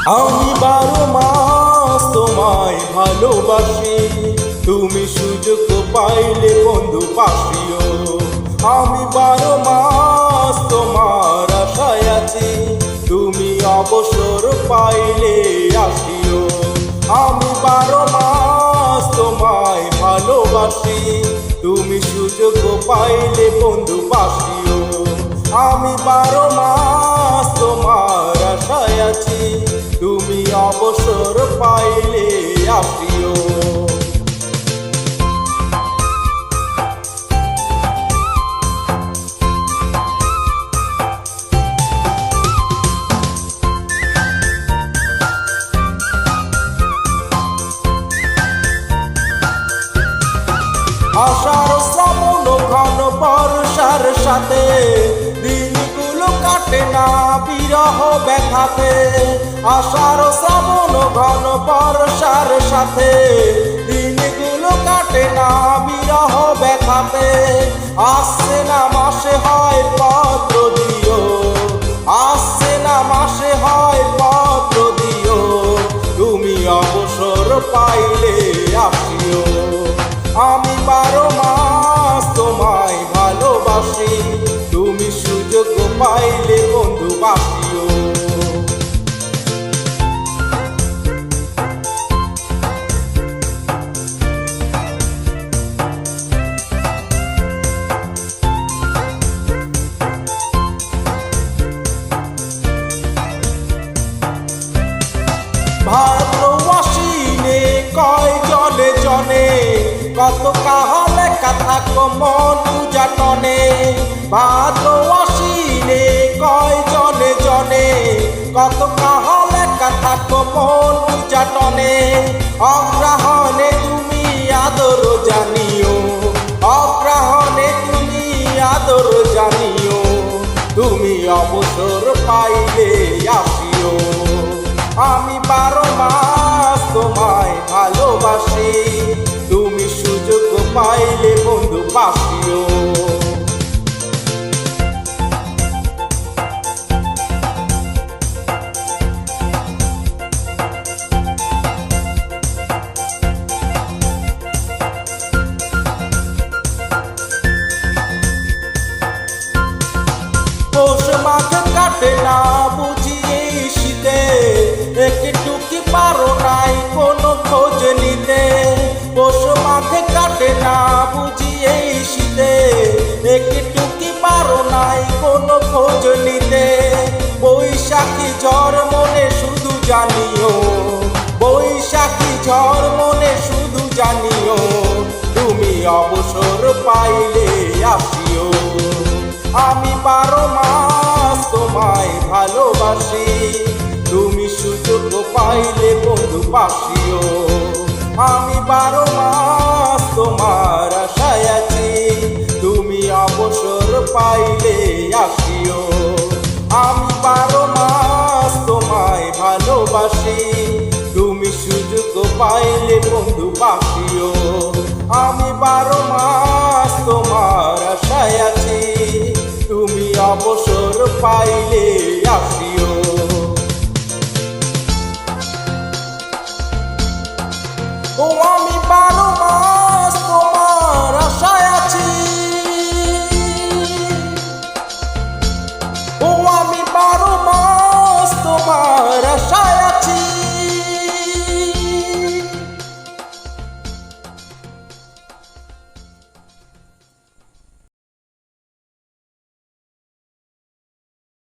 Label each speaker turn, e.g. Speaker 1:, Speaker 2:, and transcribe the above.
Speaker 1: আমি 12 মাস তোমায় ভালোবাসি, তুমি সুযোগ পাইলে বন্ধু পাশিও। আমি 12 মাস তোমার আশায় আছি, তুমি অবসর পাইলে আসিও। আমি 12 মাস তোমায় ভালোবাসি, তুমি সুযোগ পাইলে বন্ধু পাশিও। আমি 12 মাস তোমার আশায় আছি, তুমি অবসর পাইলে আসিও। আষাঢ় শ্রাবণ ঘন বর্ষার সাথে দিনগুলো কাটে না বিরহ ব্যথাতে। আষাঢ় শ্রাবণ ঘন বর্ষার সাথে দিনগুলো কাটে না বিরহ ব্যথাতে। আসছে না মাসে হয় পত্র দিও, আসছে না মাসে হয় পত্র দিও, তুমি অবসর পাইলে আসিও। আমি 12 মাস তোমায় ভালোবাসি, তুমি সুযোগ পাইলে বন্ধু বাসিও। ভাদ্র আশ্বিনে কয় জলে জনে, কত কাহা লেখা থাকো মন পূজা টনে। ভাদ্র আশ্বিনে কয় জলে জনে, কত কাহা লেখা থাকো মন পূজা টনে। অগ্রহণে তুমি আদর জানিও, অগ্রহণে তুমি আদর জানিও, তুমি অবসর পাইলে আসিও। আমি 12 মাস তোমায় ভালোবাসি, তুমি সুযোগ পাইলে বন্ধু পাশিও। পৌষ মাঘ কাটে না বুঝি এই শীতে, একটু কি পারো নাই কোনো খোঁজ নিতে। পৌষ মাঘ কাটে না বুঝি এই শীতে, একটু কি পারো নাই কোনো খোঁজ নিতে। বৈশাখী ঝড় মনে শুধু জানিও, বৈশাখী ঝড় মনে শুধু জানিও, তুমি অবসর পাইলে আসিও। আমি 12 মাস তোমায় ভালোবাসি, তুমি সুযোগ পাইলে বন্ধু পাশিও। আমি 12 মাস তোমার আশায় আছি, তুমি অবসর পাইলে আসিও। আমি 12 মাস তোমায় ভালোবাসি, তুমি সুযোগ পাইলে বন্ধু পাশিও। আমি 12 মাস তোমার আশায় আছি, তুমি অবসর পাইলে আসিও। ও